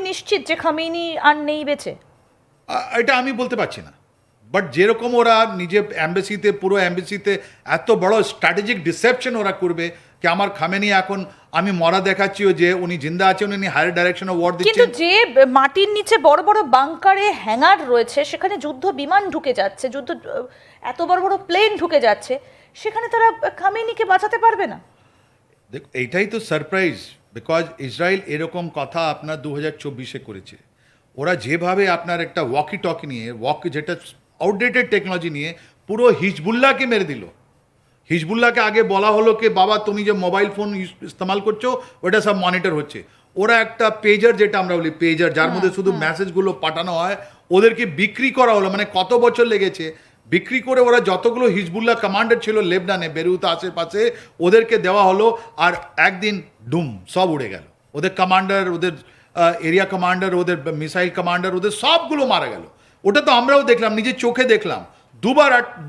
নিশ্চিত যে খামেনি আর নেই বেঁচে? এটা আমি বলতে পারছি না, বাট যেরকম ওরা নিজে অ্যাম্বাসিতে, পুরো অ্যাম্বাসিতে এত বড় স্ট্র্যাটেজিক ডিসেপশন ওরা করবে কি আমার খামেনি এখন আমি মরা দেখাচ্ছিও যে উনি জিন্দা আছেন, উনি হায়ার ডাইরেকশনে ওয়ার্ড কিন্তু দিচ্ছেন। যে মাটির নিচে বড় বড় বাংকারে হ্যাঙ্গার রয়েছে, সেখানে যুদ্ধ বিমান ঢুকে যাচ্ছে, এত বড় বড় প্লেন ঢুকে যাচ্ছে, সেখানে তারা খামেনিকে বাঁচাতে পারবে না? দেখ, এইটাই তো সারপ্রাইজ, বিকজ ইসরায়েল এরকম কথা আপনার 2024-এ করেছে। ওরা যেভাবে আপনার একটা ওয়াকি টকি নিয়ে, যেটা আউটডেটেড টেকনোলজি নিয়ে পুরো হিজবুল্লাহকে মেরে দিল। হিজবুল্লাহকে আগে বলা হলো কি বাবা তুমি যে মোবাইল ফোন ইস্তেমাল করছো ওটা সব মনিটর হচ্ছে। ওরা একটা পেজার, যেটা আমরা বলি পেজার, যার মধ্যে শুধু মেসেজগুলো পাঠানো হয়, ওদেরকে বিক্রি করা হলো। মানে কত বছর লেগেছে বিক্রি করে। ওরা যতগুলো হিজবুল্লাহ কমান্ডার ছিল লেবনানে, বেরুত আশেপাশে, ওদেরকে দেওয়া হলো, আর একদিন ডুম সব উড়ে গেল। ওদের কমান্ডার, ওদের এরিয়া কমান্ডার, ওদের মিসাইল কমান্ডার, ওদের সবগুলো মারা গেল। ওটা তো আমরাও দেখলাম, নিজের চোখে দেখলাম।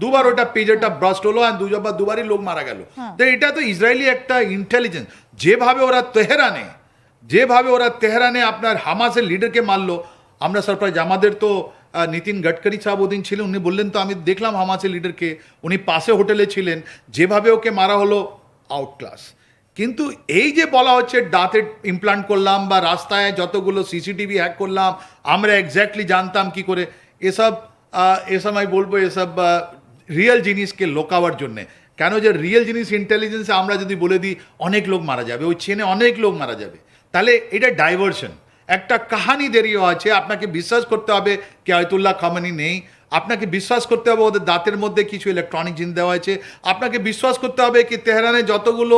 দুবার ওটা পেজারটা ব্রাস্ট হলো, আর দুবারই লোক মারা গেল। তো এটা তো ইসরায়েলি একটা ইন্টেলিজেন্স। যেভাবে ওরা তেহরানে আপনার হামাসের লিডারকে মারলো, আমরা সারপ্রাইজ। আমাদের তো নীতিন গডকরি সাহেব ওদিন ছিলেন, উনি বললেন তো আমি দেখলাম হামাসের লিডারকে, উনি পাশে হোটেলে ছিলেন, যেভাবে ওকে মারা হলো আউট ক্লাস। কিন্তু এই যে বলা হচ্ছে দাঁতে ইমপ্লান্ট করলাম বা রাস্তায় যতগুলো সিসিটিভি হ্যাক করলাম, আমরা এক্স্যাক্টলি জানতাম কি করে, এসব আমি বলবো এসব রিয়েল জিনিসকে লোকাবার জন্যে। কেন যে রিয়েল জিনিস ইন্টেলিজেন্সে আমরা যদি বলে দিই অনেক লোক মারা যাবে, ওই চেনে অনেক লোক মারা যাবে, তাহলে এটা ডাইভার্সন। একটা কাহানি দেরিও আছে। আপনাকে বিশ্বাস করতে হবে কি আয়তুল্লাহ খামেনি নেই, আপনাকে বিশ্বাস করতে হবে ওদের দাঁতের মধ্যে কিছু ইলেকট্রনিক জিনিস দেওয়া হয়েছে, আপনাকে বিশ্বাস করতে হবে কি তেহরানে যতগুলো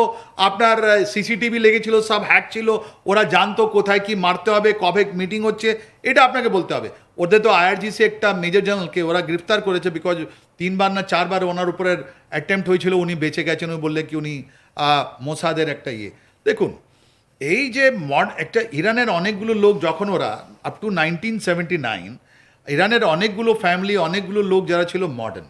আপনার সিসিটিভি লেগেছিল সব হ্যাক ছিল, ওরা জানতো কোথায় কি মারতে হবে, কবে মিটিং হচ্ছে, এটা আপনাকে বলতে হবে। ওদের তো আইআরজিসি একটা মেজর জেনারেলকে ওরা গ্রেফতার করেছে, বিকজ 3বার না 4বার ওনার উপরের অ্যাটেম্প্ট হয়েছিল, উনি বেঁচে গেছেন। উনি বললেন কি উনি মোসাদের একটা দেখুন এই যে একটা ইরানের অনেকগুলো লোক, যখন ওরা আপ টু 1979 ইরানের অনেকগুলো ফ্যামিলি, অনেকগুলো লোক যারা ছিল মডার্ন,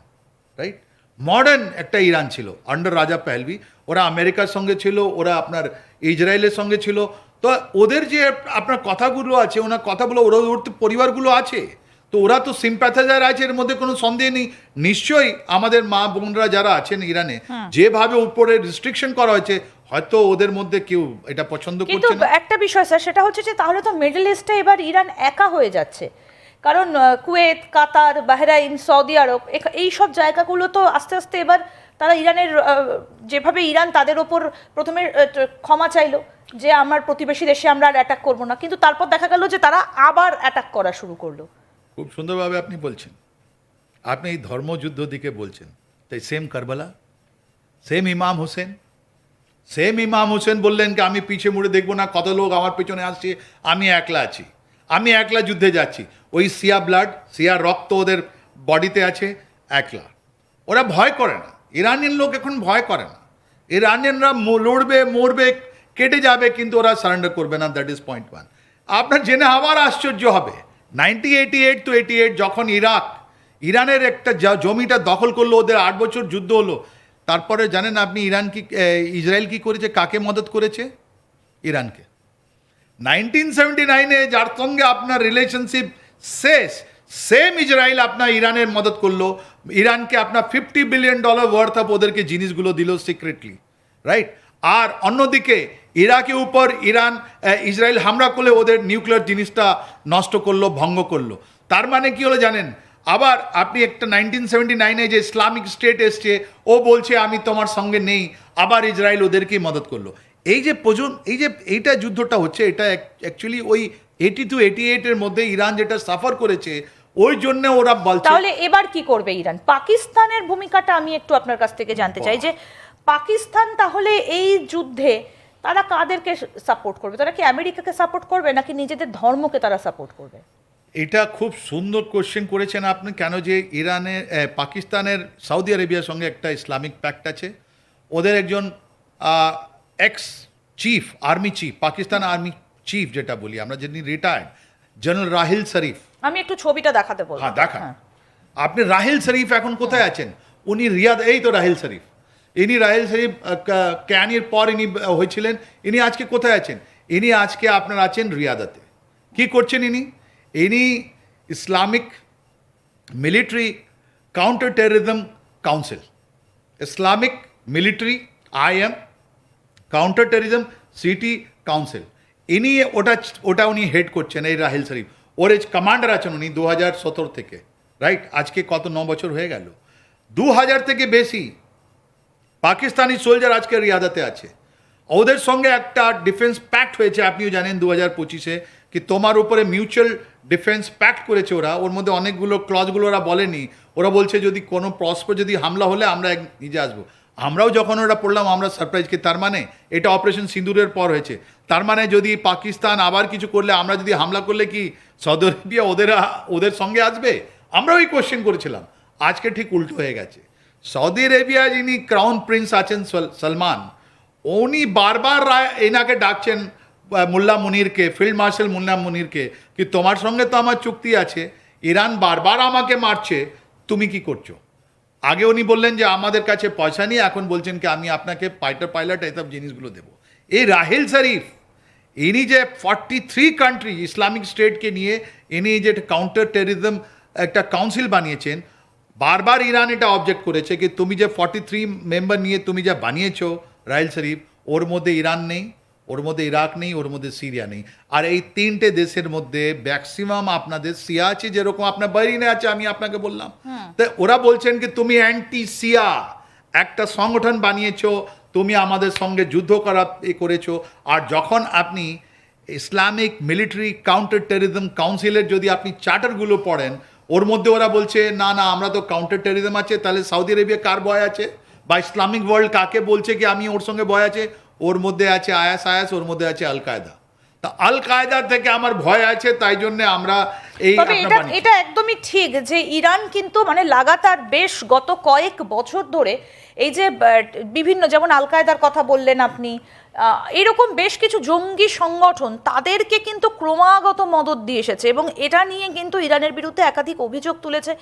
রাইট, মডার্ন একটা ইরান ছিল আন্ডার রাজা পেহলভি। ওরা আমেরিকার সঙ্গে ছিল, ওরা আপনার ইসরায়েলের সঙ্গে ছিল। তো ওদের যে আপনার কথাগুলো আছে, ওনার কথাগুলো, ওর তো পরিবারগুলো আছে, তো ওরা তো সিম্প্যাথাইজার আছে, এর মধ্যে কোনো সন্দেহ নেই। নিশ্চয়ই আমাদের মা বোনরা যারা আছেন ইরানে, যেভাবে উপরে রেস্ট্রিকশন করা হয়েছে, হয়তো ওদের মধ্যে কেউ এটা পছন্দ করছে না। একটা বিষয় স্যার, সেটা হচ্ছে যে তাহলে তো মিডল ইস্টে এবার ইরান একা হয়ে যাচ্ছে, কারণ কুয়েত, কাতার, বাহরাইন, সৌদি আরব, এই সব জায়গাগুলো তো আস্তে আস্তে এবার তারা ইরানের, যেভাবে ইরান তাদের ওপর প্রথমে ক্ষমা চাইলো যে আমার প্রতিবেশী দেশে আমরা আর অ্যাটাক করবো না, কিন্তু তারপর দেখা গেল যে তারা আবার অ্যাটাক করা শুরু করলো। খুব সুন্দরভাবে আপনি বলছেন, আপনি এই ধর্মযুদ্ধ দিকে বলছেন। তাই সেম কারবালা, সেম ইমাম হোসেন বললেন কি আমি পিছে মুড়ে দেখবো না, কত লোক আমার পেছনে আসছে, আমি একলা আছি, আমি একলা যুদ্ধে যাচ্ছি। ওই সিয়া রক্ত ওদের বডিতে আছে, একলা। ওরা ভয় করে না, ইরানিয়ান লোক এখন ভয় করে না। ইরানিয়ানরা লড়বে, মরবে, কেটে যাবে, কিন্তু ওরা সারেন্ডার করবে না। That is point 1। আপনার জেনে আবার আশ্চর্য হবে, 1988 to 88 যখন ইরানের একটা জমিটা দখল করলো, ওদের 8 বছর যুদ্ধ হলো, তারপরে জানেন আপনি ইসরায়েল কি করেছে, কাকে মদত করেছে? ইরানকে। 1979-এ যার সঙ্গে আপনার রিলেশনশিপ শেষ, সেম ইসরায়েল আপনার ইরানের মদত করলো, ইরানকে আপনার $50 বিলিয়ন ওয়ার্থ অফ ওদেরকে জিনিসগুলো দিল সিক্রেটলি, রাইট। আর অন্যদিকে ইরাকের উপর ইসরায়েল হামলা করলে ওদের নিউক্লিয়ার জিনিসটা নষ্ট করলো, ভঙ্গ করলো। তার মানে কি হলো জানেন? আবার আপনি একটা 1979-এ যে ইসলামিক স্টেট এসছে, ও বলছে আমি তোমার সঙ্গে নেই, আবার ইসরায়েল ওদেরকেই মদত করলো। এইটা যুদ্ধটা হচ্ছে, এটা অ্যাকচুয়ালি ওই 82-88-এর মধ্যে ইরান যেটা সাফার করেছে, ওই জন্য ওরা বলছে। তাহলে এবার কি করবে ইরান? পাকিস্তানের ভূমিকাটা আমি একটু আপনার কাছ থেকে জানতে চাই, যে পাকিস্তান তাহলে এই যুদ্ধে তারা কাদেরকে সাপোর্ট করবে? তারা কি আমেরিকাকে সাপোর্ট করবে, নাকি নিজেদের ধর্মকে তারা সাপোর্ট করবে? এটা খুব সুন্দর কোশ্চেন করেছেন আপনি। কেন যে পাকিস্তানের সৌদি আরবিয়ার সঙ্গে একটা ইসলামিক প্যাক্ট আছে। ওদের একজন ex army chief, Pakistan army chief যেটা বলি আমরা, যিনি রিটায়ার্ড, জেনারেল রাহিল শরীফ। আমি একটু ছবিটা দেখাতে বলবো। হ্যাঁ দেখান। আপনি রাহিল শরীফ এখন কোথায় আছেন? উনি রিয়াদ। এই তো রাহিল শরীফ ক্যানির পর ইনি হয়েছিলেন। ইনি আজকে কোথায় আছেন? ইনি আজকে আপনার আছেন রিয়াদাতে। কি করছেন ইনি Islamic military counter terrorism council, Islamic military IM counter terrorism city council, ইনি ওটা উনি হেড করছেন, এই রাহেল শরীফ। ওর কমান্ডার আছেন উনি 2017 থেকে, রাইট? আজকে কত 9 বছর হয়ে গেল। 2000 থেকে বেশি পাকিস্তানি সোলজার আজকে রিয়াদাতে আছে। ওদের সঙ্গে একটা ডিফেন্স প্যাক্ট হয়েছে, আপনিও জানেন 2025-এ, কি তোমার উপরে মিউচুয়াল ডিফেন্স প্যাক্ট করেছে ওরা। ওর মধ্যে অনেকগুলো ক্লজগুলো ওরা বলেনি। ওরা বলছে যদি কোনো প্রস্পর যদি হামলা হলে আমরা নিজে আসবো। আমরাও যখন ওরা পড়লাম আমরা সারপ্রাইজ, কি তার মানে এটা অপারেশন সিঁদুরের পর হয়েছে, তার মানে যদি পাকিস্তান আবার কিছু করলে, আমরা যদি হামলা করলে কি সৌদি আরবিয়া ওদের সঙ্গে আসবে? আমরাও এই কোশ্চেন করেছিলাম। আজকে ঠিক উল্টো হয়ে গেছে। সৌদি আরবিয়া যিনি ক্রাউন প্রিন্স আছেন সলমান, উনি বারবার এনাকে ডাকছেন, মোল্লা মুনিরকে, ফিল্ড মার্শাল মোল্লা মুনিরকে, কি তোমার সঙ্গে তো আমার চুক্তি আছে, ইরান বারবার আমাকে মারছে, তুমি কি করছো? আগে উনি বললেন যে আমাদের কাছে পয়সা নেই, এখন বলছেন কি আমি আপনাকে ফাইটার পাইলট এইসব জিনিসগুলো দেবো। এই রাহেল শরীফ, ইনি যে 43 কান্ট্রি ইসলামিক স্টেটকে নিয়ে ইনি যে কাউন্টার টেররিজম একটা কাউন্সিল বানিয়েছেন, বারবার ইরান এটা অবজেক্ট করেছে কি তুমি যে 43 মেম্বার নিয়ে তুমি যা বানিয়েছো রাহেল শরীফ, ওর মধ্যে ইরান নেই, ওর মধ্যে ইরাক নেই, ওর মধ্যে সিরিয়া নেই। আর এই 3টে দেশের মধ্যে ম্যাক্সিমাম আপনাদের সিয়া আছে, যেরকম আপনার বাহরিনে আছে, আমি আপনাকে বললাম। তো ওরা বলছেন কি তুমি অ্যান্টি সিয়া একটা সংগঠন বানিয়েছো, তুমি আমাদের সঙ্গে যুদ্ধ করেছো। আর যখন আপনি ইসলামিক মিলিটারি কাউন্টার টেররিজম কাউন্সিলের যদি আপনি চার্টারগুলো পড়েন, ওর মধ্যে ওরা বলছে না না আমরা তো কাউন্টার টেররিজম আছে, তাহলে সৌদি আরবিয়া কার ভয় আছে? বা ইসলামিক ওয়ার্ল্ড কাকে বলছে কি আমি ওর সঙ্গে ভয় আছে? ওর মধ্যে আছে আইএস, ওর মধ্যে আছে আল কায়দা। তা আল কায়দা থেকে আমার ভয় আছে, তাই জন্য আমরা এই তবে এটা একদমই ঠিক যে ইরান কিন্তু মানে লাগাতার বেশ গত কয়েক বছর ধরে এই যে বিভিন্ন, যেমন আল কায়দার কথা বললেন আপনি, এরকম বেশ কিছু জঙ্গি সংগঠন তাদেরকে কিন্তু ক্রমাগত মদদ দিয়ে এসেছে, এবং এটা নিয়ে কিন্তু ইরানের বিরুদ্ধে একাধিক অভিযোগ তুলেছে,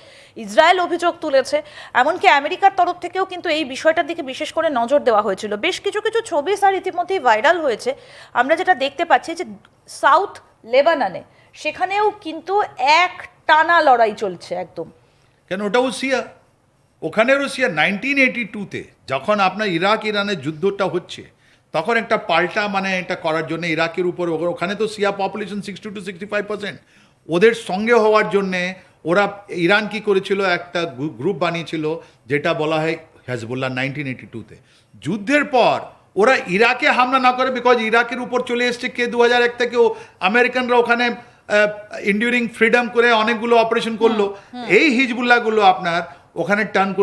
ইসরায়েল অভিযোগ তুলেছে, এমনকি আমেরিকার তরফ থেকেও কিন্তু এই বিষয়টার দিকে বিশেষ করে নজর দেওয়া হয়েছিল। বেশ কিছু ছবি স্যার ইতিমধ্যেই ভাইরাল হয়েছে। আমরা যেটা দেখতে পাচ্ছি যে সাউথ লেবাননে সেখানেও কিন্তু এক টানা লড়াই চলছে একদম। কেন ওটাও সিয়া, ওখানে রুশিয়া 1982-তে যখন আপনার ইরানের যুদ্ধটা হচ্ছে, তখন একটা পাল্টা মানে এটা করার জন্য ইরাকের উপর, ওখানে তো সিয়া পপুলেশন 60 to 65%, ওদের সঙ্গে হওয়ার জন্যে ওরা ইরান কি করেছিল, একটা গ্রুপ বানিয়েছিল যেটা বলা হয় হেজবুল্লাহ 1982-তে। যুদ্ধের পর ওরা ইরাকে হামলা না করে, বিকজ ইরাকের উপর চলে এসছে কে 2001 থেকে আমেরিকানরা ওখানে ইন্ডিউরিং ফ্রিডম করে অনেকগুলো অপারেশন করলো, এই হিজবুল্লাহগুলো আপনার ওখানে টার্ন